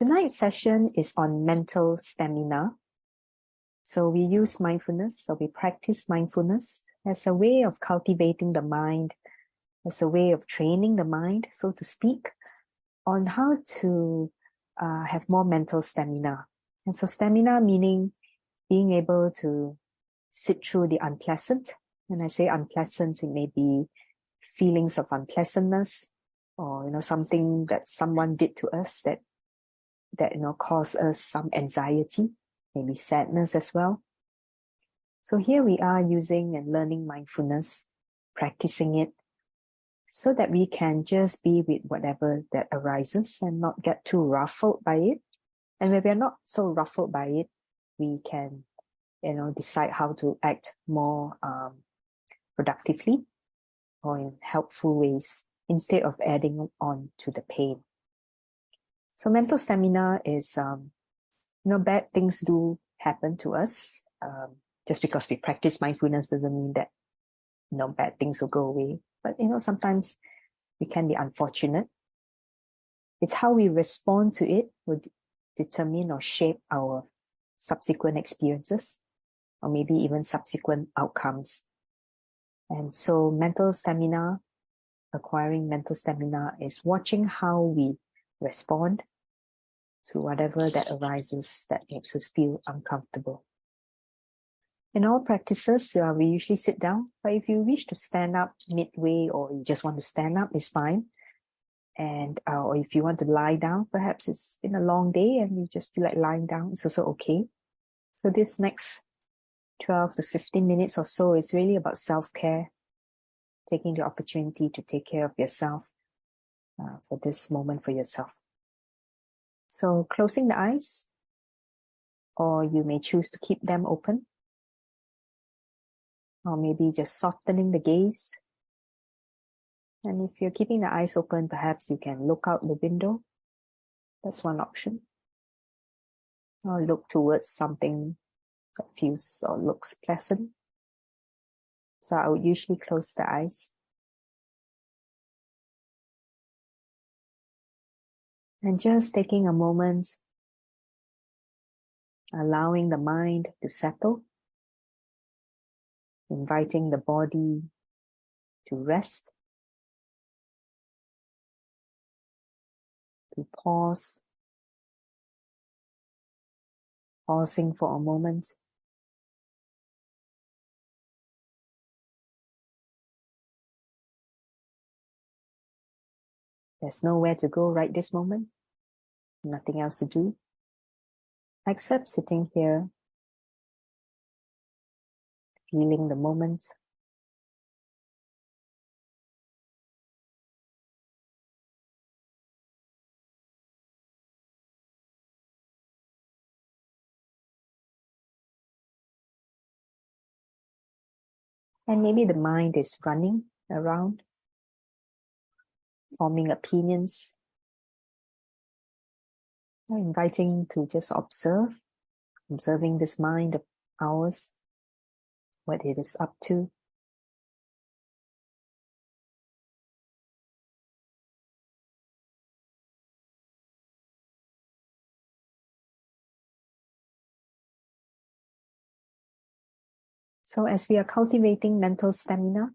Tonight's session is on mental stamina. So we use mindfulness, so we practice mindfulness as a way of cultivating the mind, as a way of training the mind, so to speak, on how to have more mental stamina. And so stamina meaning being able to sit through the unpleasant. When I say unpleasant, it may be feelings of unpleasantness, or something that someone did to us that cause us some anxiety, maybe sadness as well. So here we are using and learning mindfulness, practicing it, so that we can just be with whatever that arises and not get too ruffled by it. And when we're not so ruffled by it, we can, decide how to act more productively or in helpful ways instead of adding on to the pain. So mental stamina is, bad things do happen to us. Just because we practice mindfulness doesn't mean that, bad things will go away. But, sometimes we can be unfortunate. It's how we respond to it will determine or shape our subsequent experiences, or maybe even subsequent outcomes. And so acquiring mental stamina is watching how we respond to whatever that arises that makes us feel uncomfortable. In all practices, we usually sit down, but if you wish to stand up midway or you just want to stand up, it's fine. And or if you want to lie down, perhaps it's been a long day and you just feel like lying down, it's also okay. So this next 12 to 15 minutes or so is really about self-care, taking the opportunity to take care of yourself for this moment for yourself. So closing the eyes, or you may choose to keep them open, or maybe just softening the gaze. And if you're keeping the eyes open, perhaps you can look out the window. That's one option. Or look towards something that feels or looks pleasant. So I would usually close the eyes. And just taking a moment, allowing the mind to settle, inviting the body to rest, to pause, pausing for a moment. There's nowhere to go right this moment, nothing else to do, except sitting here, feeling the moment. And maybe the mind is running around, forming opinions. I'm inviting to just observing this mind of ours, what it is up to. So as we are cultivating mental stamina,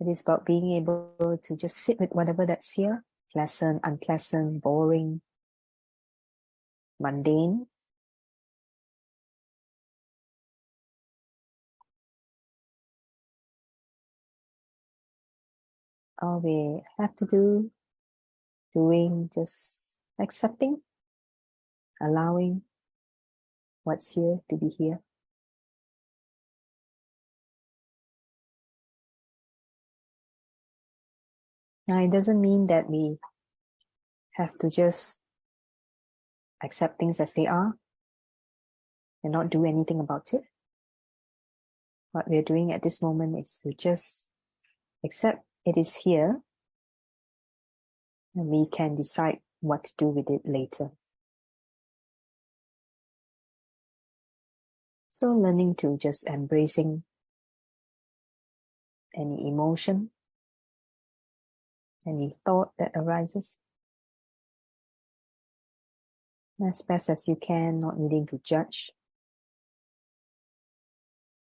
it is about being able to just sit with whatever that's here, pleasant, unpleasant, boring, mundane. All we have to doing, just accepting, allowing what's here to be here. Now, it doesn't mean that we have to just accept things as they are and not do anything about it. What we're doing at this moment is to just accept it is here, and we can decide what to do with it later. So learning to just embracing any emotion, any thought that arises. as best as you can, not needing to judge.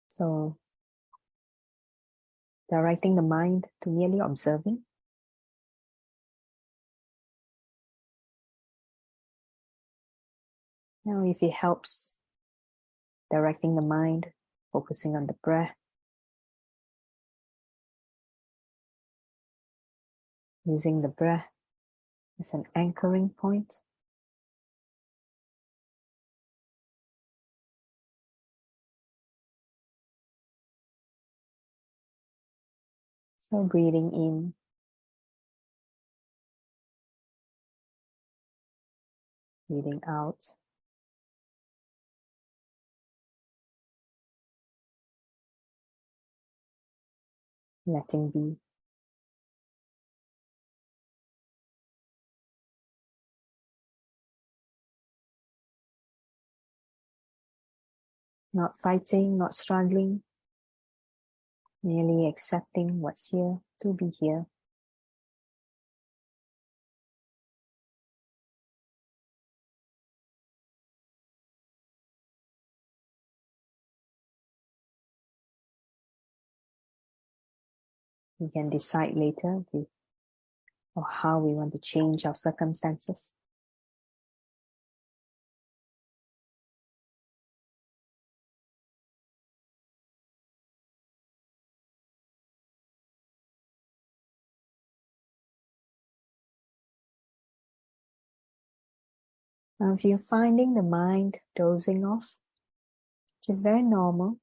So, directing the mind to merely observing. Now, if it helps, directing the mind, focusing on the breath, using the breath as an anchoring point. So breathing in, breathing out. Letting be. Not fighting, not struggling, merely accepting what's here to be here. We can decide later or how we want to change our circumstances. Now, if you're finding the mind dozing off, which is very normal,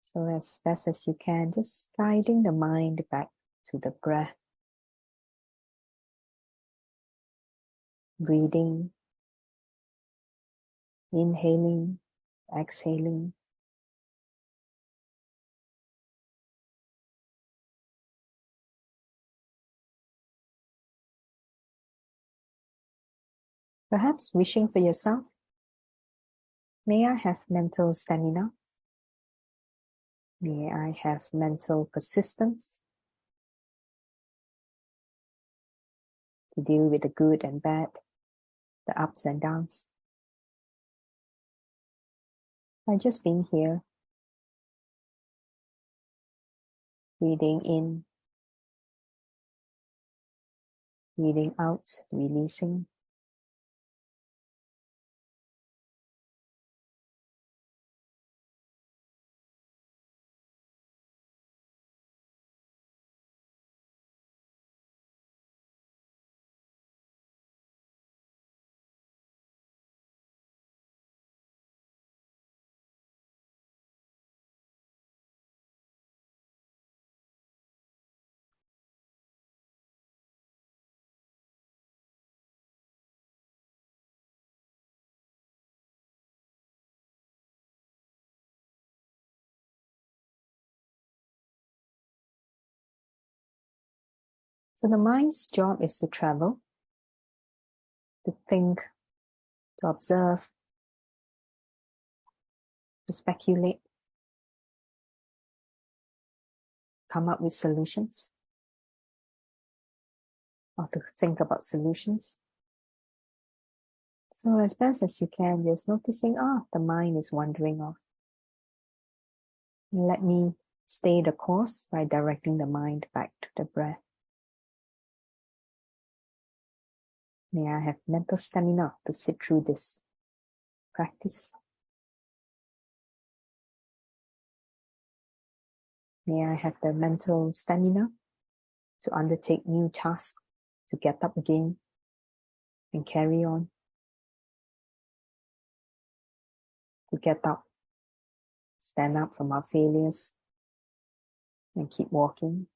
so as best as you can, just guiding the mind back to the breath. Breathing, inhaling, exhaling. Perhaps wishing for yourself, may I have mental stamina? May I have mental persistence to deal with the good and bad, the ups and downs? By just being here, breathing in, breathing out, releasing. So the mind's job is to travel, to think, to observe, to speculate, come up with solutions, or to think about solutions. So as best as you can, just noticing, the mind is wandering off. And let me stay the course by directing the mind back to the breath. May I have mental stamina to sit through this practice. May I have the mental stamina to undertake new tasks, to get up again and carry on, to get up, stand up from our failures and keep walking.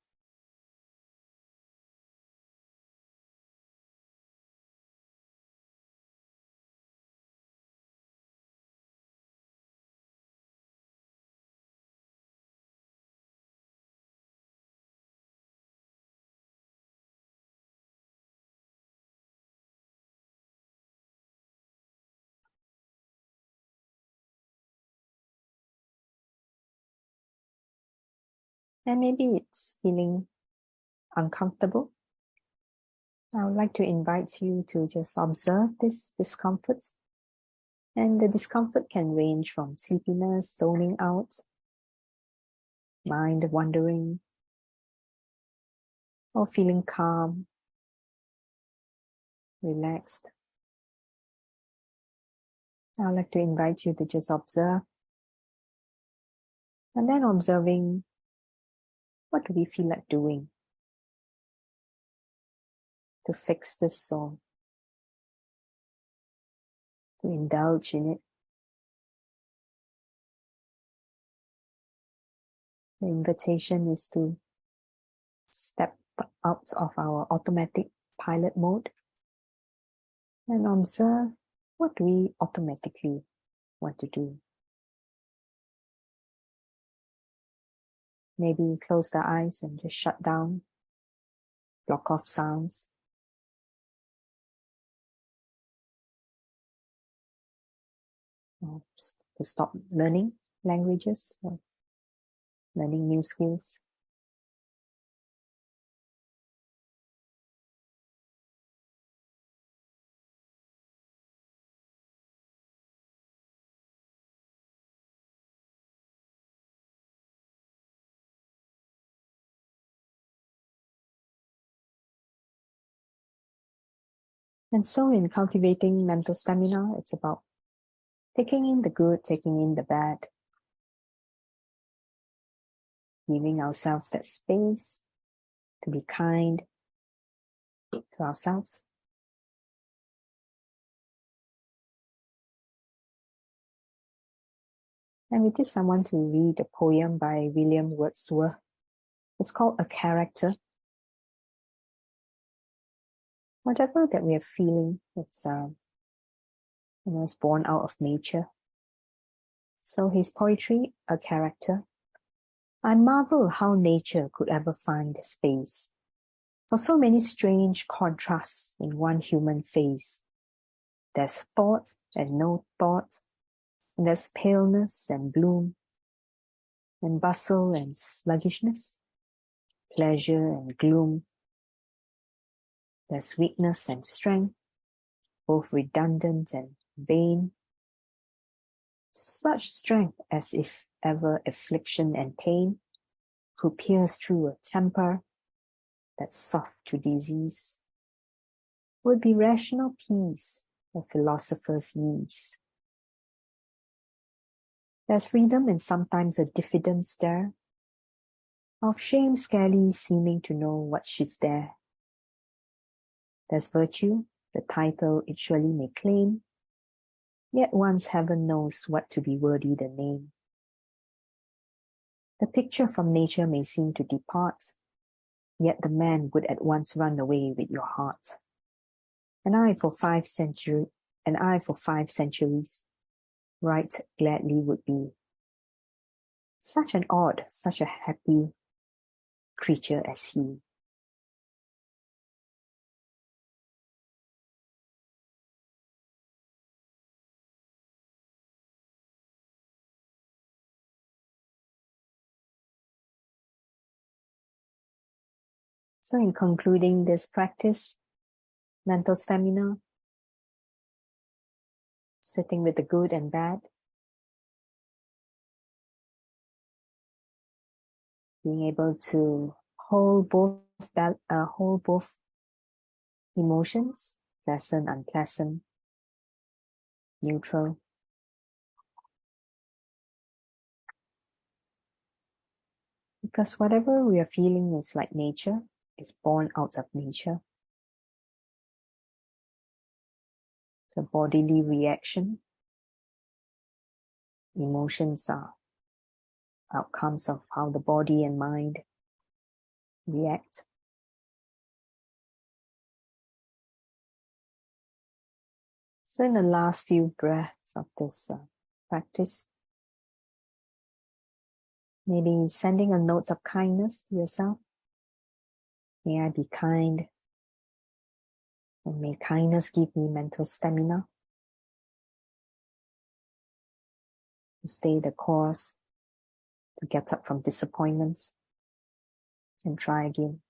And maybe it's feeling uncomfortable. I would like to invite you to just observe this discomfort. And the discomfort can range from sleepiness, zoning out, mind wandering, or feeling calm, relaxed. I would like to invite you to just observe. And then observing, what do we feel like doing to fix this or to indulge in it? The invitation is to step out of our automatic pilot mode and observe what we automatically want to do. Maybe close the eyes and just shut down, block off sounds. Or to stop learning languages or learning new skills. And so in cultivating mental stamina, it's about taking in the good, taking in the bad, giving ourselves that space to be kind to ourselves. And with this, I want to read a poem by William Wordsworth. It's called A Character. Whatever that we are feeling, it's born out of nature. So his poetry, A Character. I marvel how nature could ever find space for so many strange contrasts in one human face. There's thought and no thought, and there's paleness and bloom, and bustle and sluggishness, pleasure and gloom. There's weakness and strength, both redundant and vain. Such strength as if ever affliction and pain could pierce through a temper that's soft to disease, would be rational peace a philosopher's needs. There's freedom and sometimes a diffidence there, of shame scarcely seeming to know what she's there. There's virtue, the title it surely may claim, yet one's heaven knows what to be worthy the name. The picture from nature may seem to depart, yet the man would at once run away with your heart. And I for 5 centuries, right gladly would be. Such an odd, such a happy creature as he. So in concluding this practice, mental stamina, sitting with the good and bad, being able to hold both emotions, pleasant, unpleasant, neutral. Because whatever we are feeling is like nature, it's born out of nature. It's a bodily reaction. Emotions are outcomes of how the body and mind react. So in the last few breaths of this practice, maybe sending a note of kindness to yourself. May I be kind, and may kindness give me mental stamina to stay the course, to get up from disappointments and try again.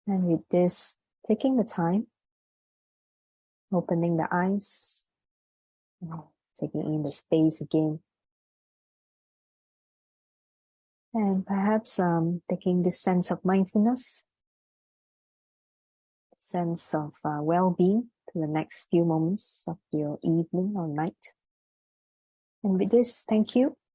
And with this, taking the time, opening the eyes, taking in the space again. And perhaps taking this sense of mindfulness, sense of well-being to the next few moments of your evening or night. And with this, thank you